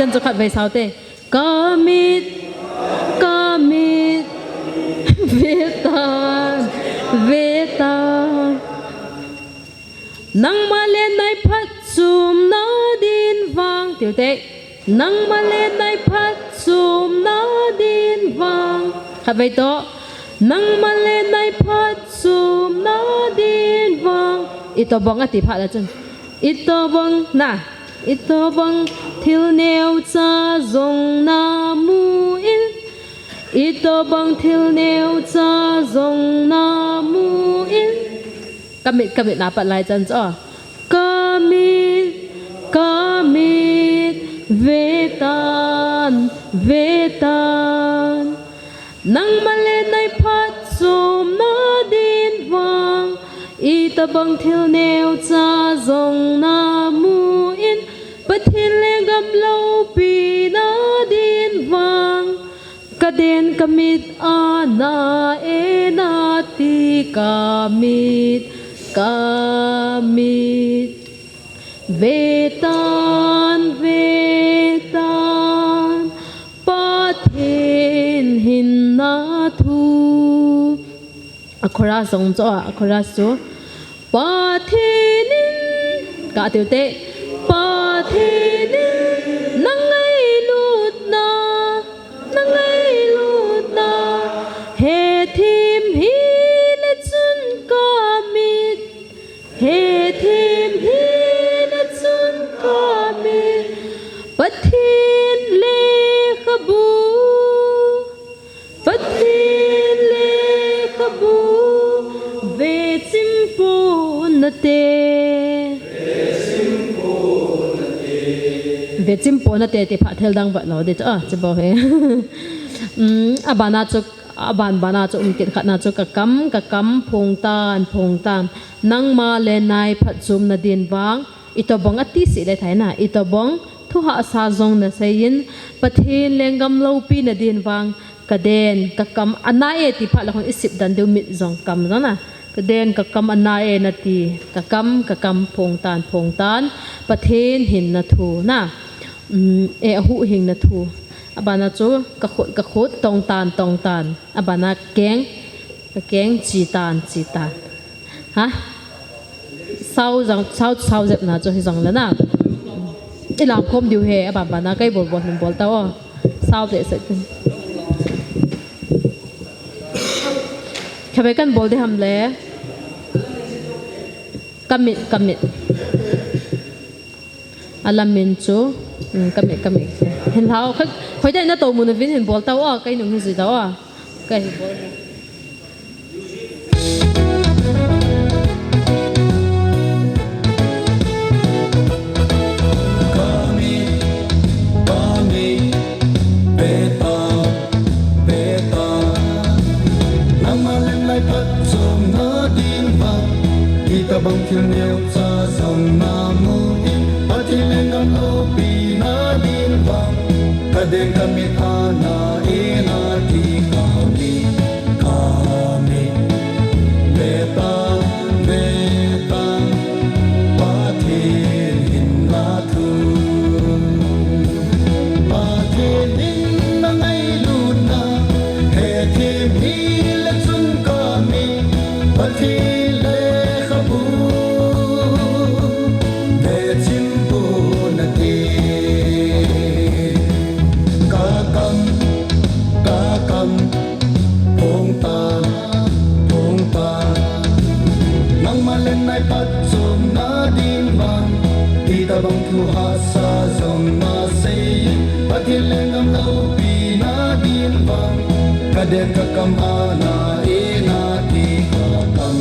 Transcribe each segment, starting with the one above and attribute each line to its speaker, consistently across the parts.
Speaker 1: จันจุขัดไว้สาวเตกามิดกามิดเวตาเวตานังมาเลนในพัดซุมนาดินวางเตียวเตนังมาเลนในพัดซุมนาดินวางขัดไว้โตนังมาเลนในพัดซุมนาดินวางอิตบองอติพัดละจันอิตบองนะอิตบองทิลเนวซาซงนามูอินอิตบองทิลเนวซาซงนามูอินกำมิดนาปัดลายจันจ้อกำมิดเวตานนังมาเลนในพัดซุมนาดินวางอีตะบังทิลเนวซาซงนามูอินปะทิลเลงกำเลาปีนาดินวางกระเด็นกำมิดอานาเอนาติกำมิดเวตานปะทินหินนาทูอัคราสงจ้าอัคราสูปะทินินกะเตียวเตปะทินินนังไงลูดนาเฮทิมฮีเลจุนกามิดเฮทิมฮีเลจุนกามิดปะทินเลขบูปะทินเลขบูเวจิมปูนเตเวจิมปูนเตติพะเทลดังบัดเราเดจ้าจะบอกให้อบานาจุกอบานบานาจุอุมกิดขัดนาจุกกำพงตานนังมาเลนายพัดซุมนาดินวางอิตบองอติสิเลยไทยนะอิตบองทุหะซาซงนะเซยินปะเทนเลงกำเลาปีนาดินวางกระเดนกะกำอันนาเอติพะละคนอิสิบดันเดียวมิดซองกำนั่นนะกระเดนกะกำอันนาเอนาตีกะกำพงตานปะเทนหินนาทูนะเอหุหิงนาทูอบานาจูกะขุดตรงตานอบานาแกงจีตานฮะเศร้าเจ็บนะจูให้จังแล้วนะไอ้ลำคมดิวเฮอบานาใกล้บอลเต้าเศร้าเด็ดเสร็จแค่ไปกันบอลได้ทำแล้วกำมิดอาลามินจูกำมิดเห็นเท้าเขาได้น่าโตมุนวินเห็นบอลเต้าใกล้หนุ่มที่สุดเต้าใกล้บอล
Speaker 2: บางทีเนียวจะส่งนามูอินปะที่เล่นกันโลปีนาดินวังกระเด็นกำมิดอานาเอนาทีกามิเวตาปะที่หินนาทูปะที่ดินนังไงลูนาเฮที่มีและจุนกามิปะที่ปัจจุบันดินวันที่ตะบังทุหาสาจงมาเสียปะที่เล่นกำเลาปีนาดินวันกระเด็นกะกำอานาเอนาทีกะกำ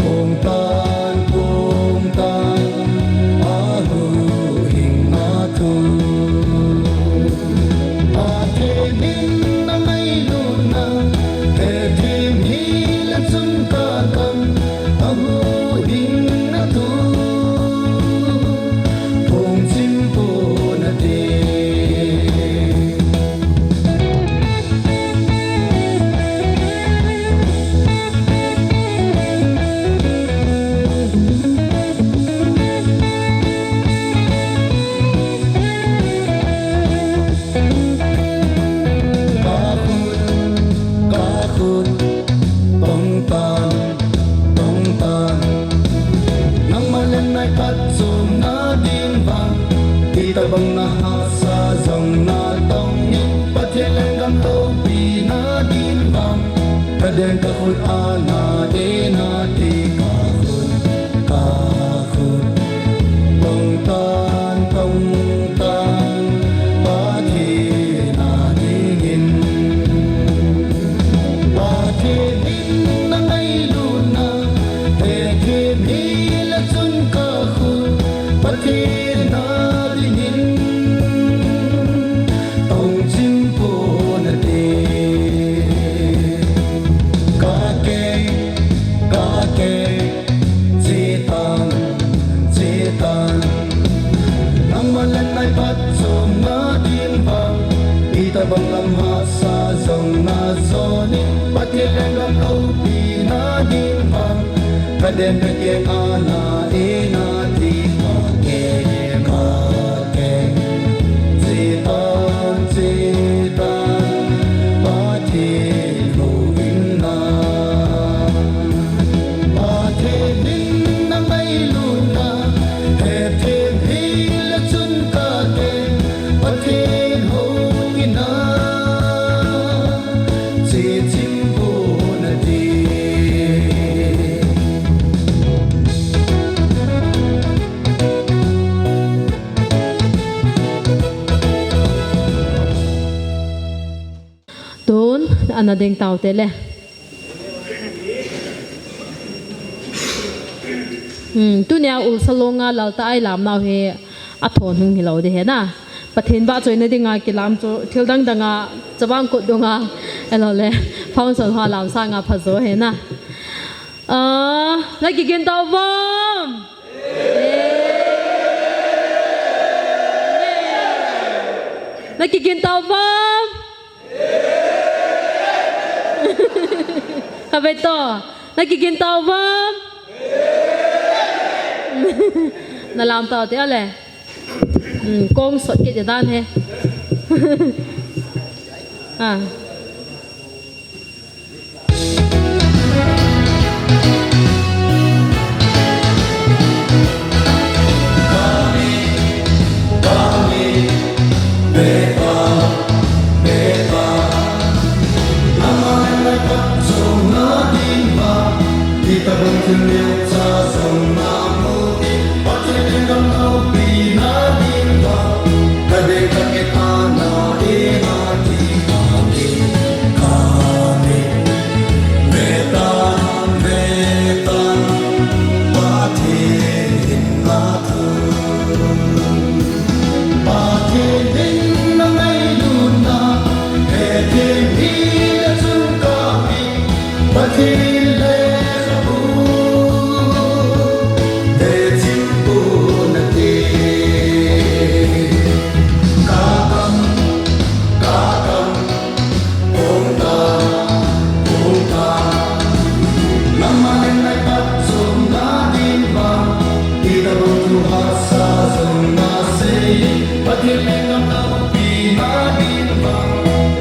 Speaker 2: พงตานอาหูหิงนาทูอาเทนินนังไงลูนาเททิมฮีและจุนกากันอาหูหิงนาทูพงจิมโปนาเด ha sa zong na tong ni pathian gam lo pi na din bang kaden ka khut ana de na ti ka khut tong tan pa thi na dingin pa thi din na ngai lu na he ke mi la chun ka khut pa thi na dingin tong chim po na de ka ke chetan nang malan nai pat som na din bang ita bang lam ha sa zong na zoni pathian gam lo pi na din bang kaden ka ke ana e na ti ka ke chetan pa thi lo in na pa thi din na mai lu na he the hi la chun ka ke pa thi ho in na che chim bo na di
Speaker 1: tun ana ding tau te le tu nya ul salonga lalta ai lam nau he a thon hung hi lo de he na pathin ba choi na dinga ki lam chu thil dang danga chawang ko donga elo le phang son ha lam sa nga phazo he na la ki gen tau vam la ki gen tau vam ha ve to la ki gen tau vam na làm tao thế à con sốt cái gì tan he à
Speaker 2: kita bangkit lihat sa zong na mo pathian gam lo pi na din bang kaden ka ke ana e na ti ka me betan pathian na thu pathian din na mai lu na he the hi la chun ka pi pathian le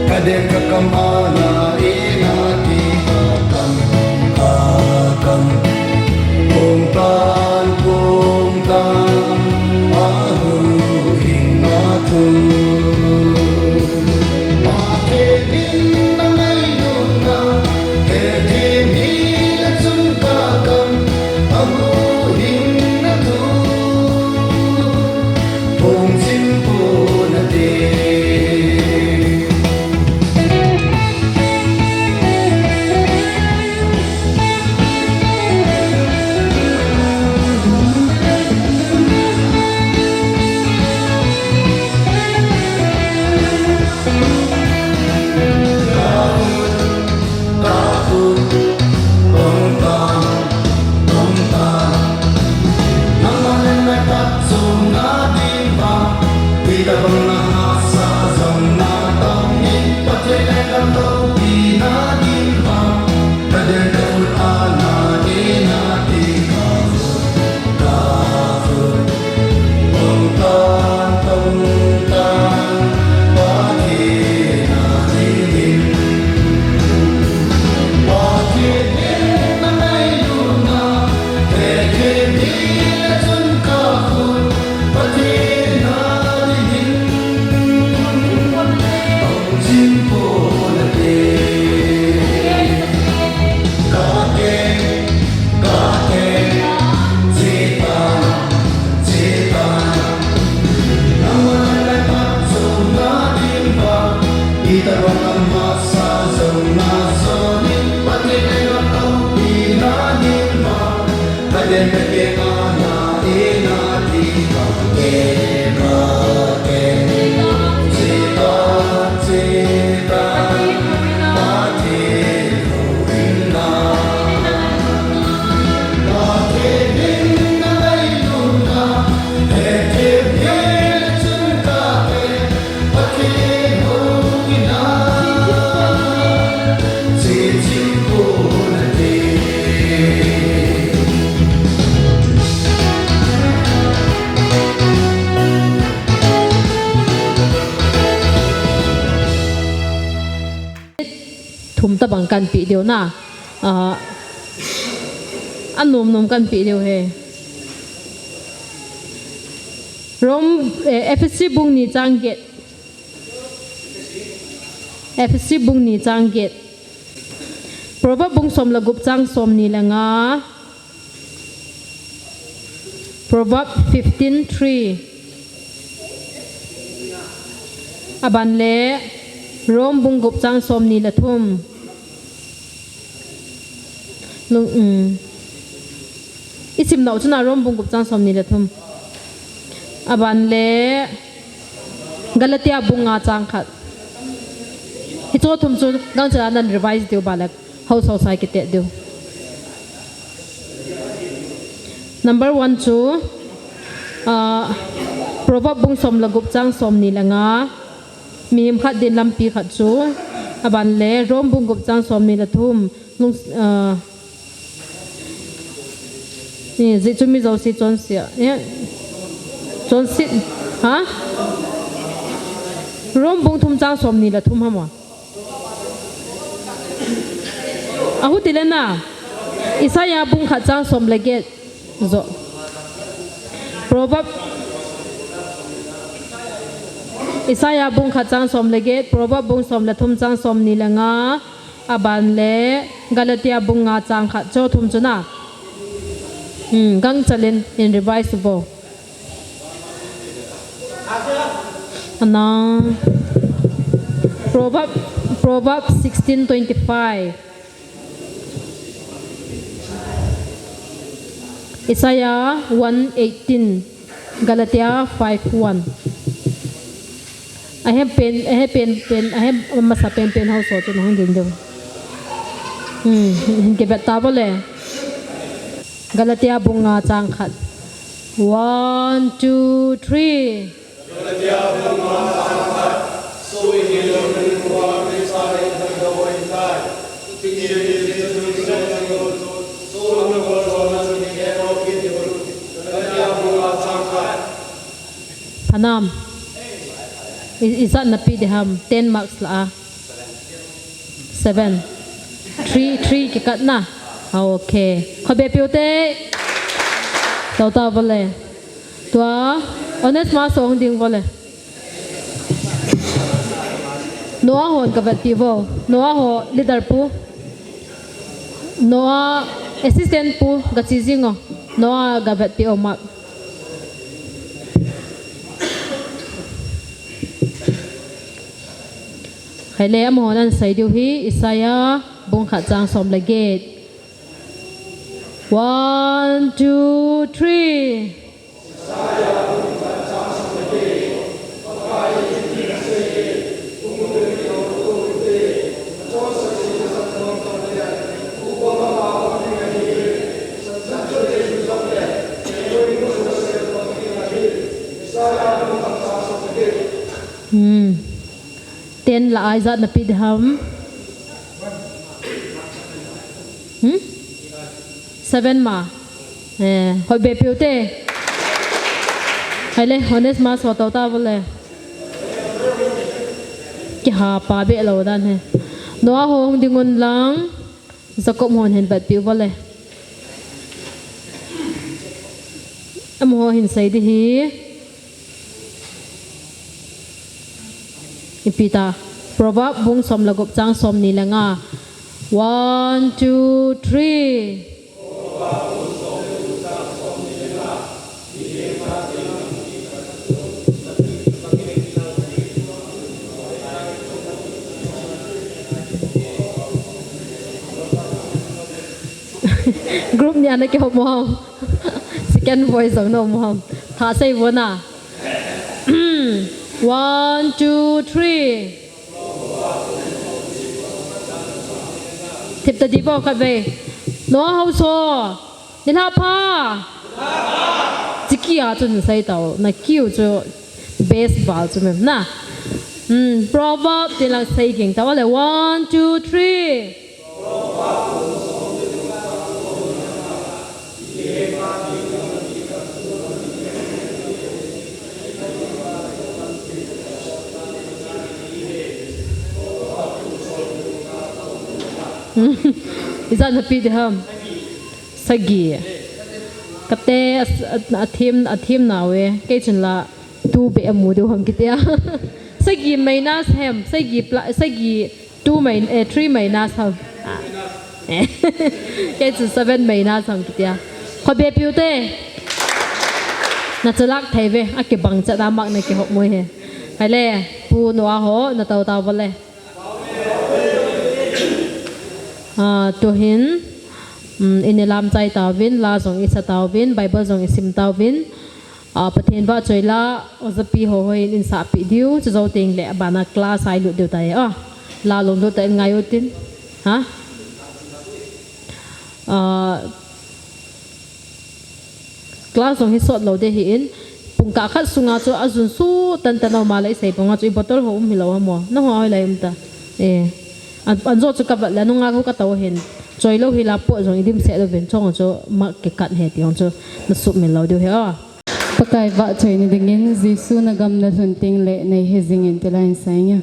Speaker 2: kaden ka kamana e na ti ka kam pong tan ahu hing na thu pa ke din na mai lu na he the mi la chun ka kam ahu hing na thu pong chim po na de
Speaker 1: ถุมตะบังกันปีเดียวน่ะอันนมกันปีเดียวเฮรมเอฟซีบุงนี่จังเกตเอฟซีบุงนี่จังเกตเพราะว่าบุงสมละกุบจังสมนี่แหละงา Proverbs 15:3 อบันเล่ร่มบุงกุบจังสมนี่ละทุ่มลุงอิสิมเหนาชนะร่มบุงกุบจังสมนี่ละทุ่มอบันเล่กาลาติอาบุงอาจังขัดฮิโตทุ่มจุดกังจะนันรีไวซ์เดียวบาลักเฮาสาวไซกิเตเดียว Number 1 2 Proverbs บุงสมละกุบจังสมนี่ละงามีหิมขัดดินลำปีขัดจูอบันเล่ร่มบุงกุบจังสมนี่ละทุ่มลุงนี่จิจุมิโจสิจนเสียเนี่ยจนสิฮะร่มบุงทุ่มจังสมนี่ละทุ่มฮะมั้งอาหุติเลน่ะอิสายาบุงขัดจังสมละเกตโจProverbs อิสายาบุงขัดจังสมละเกต Proverbs บุงสมละทุ่มจังสมนี่ละงาอบันเล่กาลาติอาบุงงาจังขัดโจทุ่มจุน่ะกังจะเล่น in revisable อันนั้น Proverbs 16:25 Isaiah 1:18 Galatia 5:1 I have masa pen house so no din do ke beta bole Galatia bunga chang khat 1 2 3 Galatia bunga chang khat so in the wa Isaiah the way that Panam is that napi deham 10 marks la 7 3 ke kat na okay khobe piote tauta bole tua honest ma song ding bole noa hon ka vat pivo noa ho leader pu noa assistant pu ga chizingo noa ga vat pi omakให้เลี้ยมหัวนั้นใส่ดูฮีอิสายาบุงขัดจางสมละเกต 1 2 3 10 là ai zat na pidham 7 ma hoi be piote hai le honest ma so ta bole ki ha pa be lo dan he no a hong dingun lang zakom hon hen bat piu bole am ho hin sai di hi Ipita Proverbs bung som lagup chang som ni langa 1 2 3 group ni ana ke hom second voice ong no mom tha sai wona 1 2 3 Tiếp tục đi vào cái về nó hậu số nên là pa chỉ kia cho nên sai tàu na kêu cho baseball cho mình na Proverbs thì là sai kinh tao là 1 2 3 izan happy de ham sagi kate athim nawe ke chinla tu be amu de ham kitia sagi maina hem sagi 2 main 3 maina sam ke chu 7 maina sam kitia khobe piute na chalak thaive ake bang cha da mak na ke hok moi he hai le pu noa ho na tau tau bale to hin inilam chai tawin la zong isa tawin bible zong isim tawin pathen ba choila ozapi ho hoi in sa pi diu chu zo ting le bana class ai lu deu tai la long do tai ngai utin ha class zong hi sot lo de hi in pungka khat sunga chu azun su tan tan ma lai sei ponga chu bottle ho mi lo mo na ho ai lai ta an zo chu ka ba la nunga ko ka taw hen choi lo hi la po jong idim se do ven chong cho ma ke kat he ti hong cho na sup mi lo do he
Speaker 3: pakai va choi ni dingin jisu na gam na sun ting le nei he jingin te lain sainga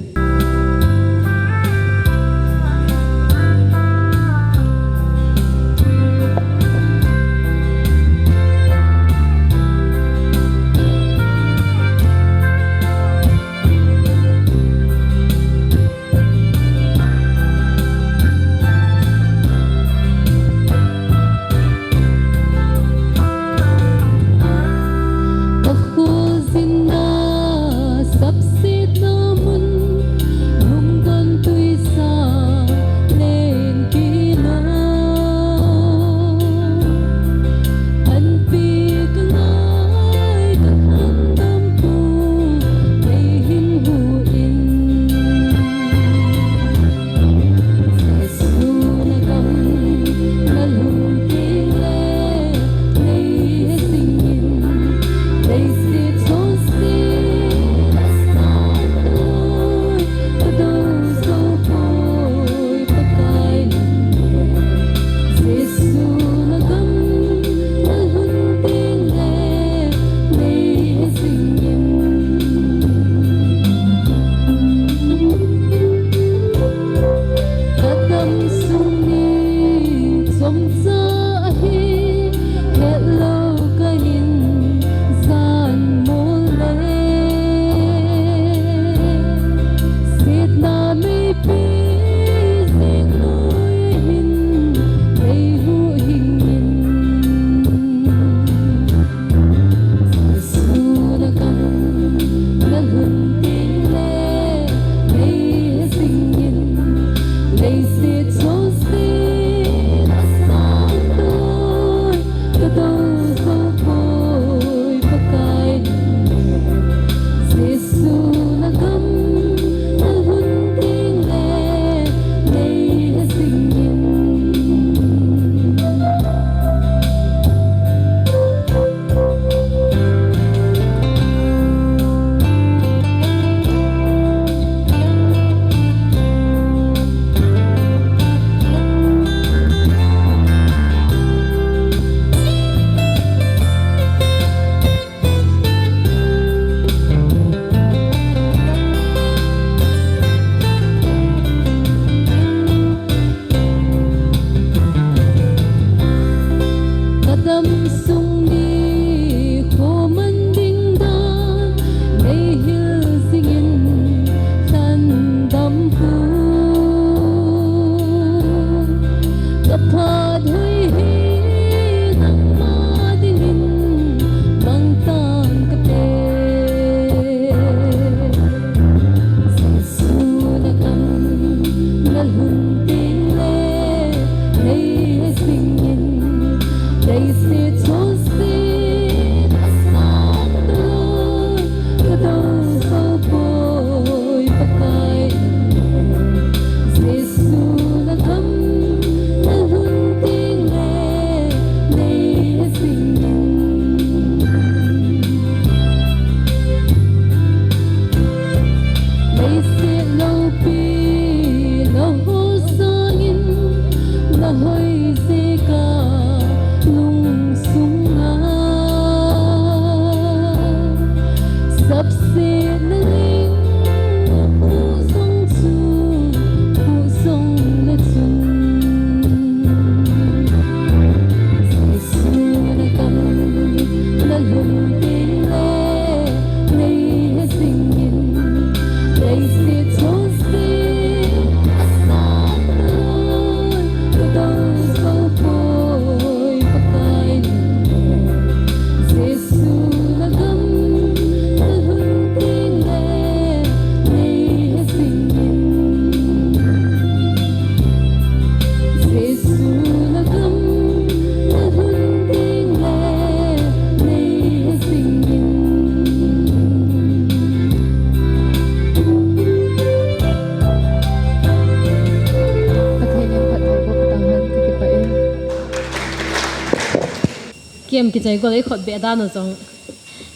Speaker 1: kem ki chai ko le khot be da no jong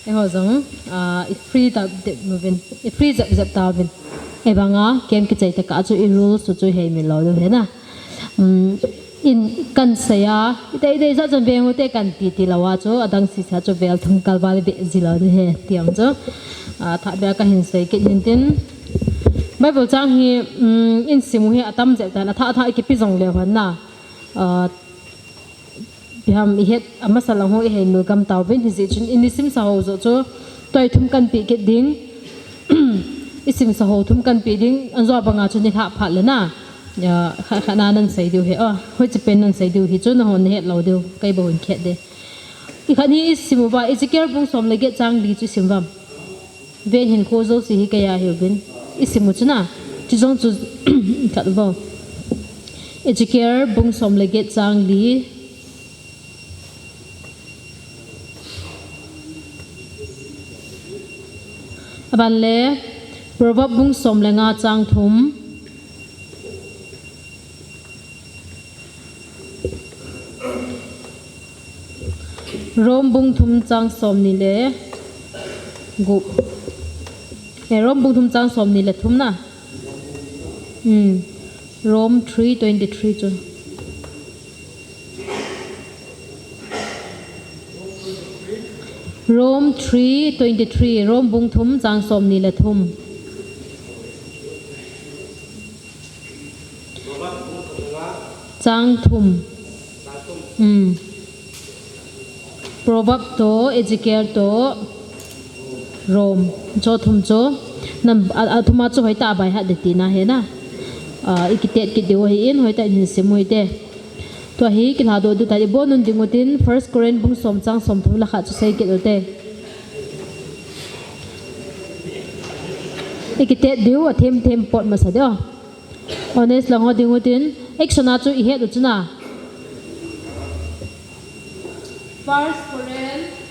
Speaker 1: e ho jong I free da de movin I free zap zap ta vin e banga kem ki chai ta ka chu I rule su chu he mi lo do he na in kan saya ite ite za jan beng te kan ti lawa chu adang si sa chu vel thum kal bal be zila de he tiang chu tha ba ka hin sei ki hin tin Bible chang hi in simu hi atam je ta na tha ki pi jong le han na biham I het amasala ho I he nu kam taw ben hi chun in sim sa ho zo chu toi thum kan pi ke ding isim sa ho thum kan pi ding anzo banga chu ni tha pha le na ya khana nan sei diu he hoi che pen nan sei diu hi chu na hon het lo diu kai bo hon khet de I khani simu ba Ezekiel bung som le ge chang li chu simwam ven hin ko zo si hi ka ya hi bin isimu chuna chi jong chu khat bo Ezekiel bung som le ge chang li aban le proverb bung som le nga chang thum rom bung thum chang som ni le gup rom bung thum chang som ni le thum na rom 3:23 chun rom 3:23 rom bung thum chang som ni le thum chang thum proverb to Ezekiel to rom cho thum cho nam athuma cho hoi ta bai ha de ti na he na ikitet ki deu hi in hoi ta hin simoi te to hi ki la do du ta bo nun dingutin first Corinthians bung som chang som thum la kha chu sei ki do te ikitet deu a them pot ma sa de honest la ngo dingutin action a chu I he du chuna first Corinthians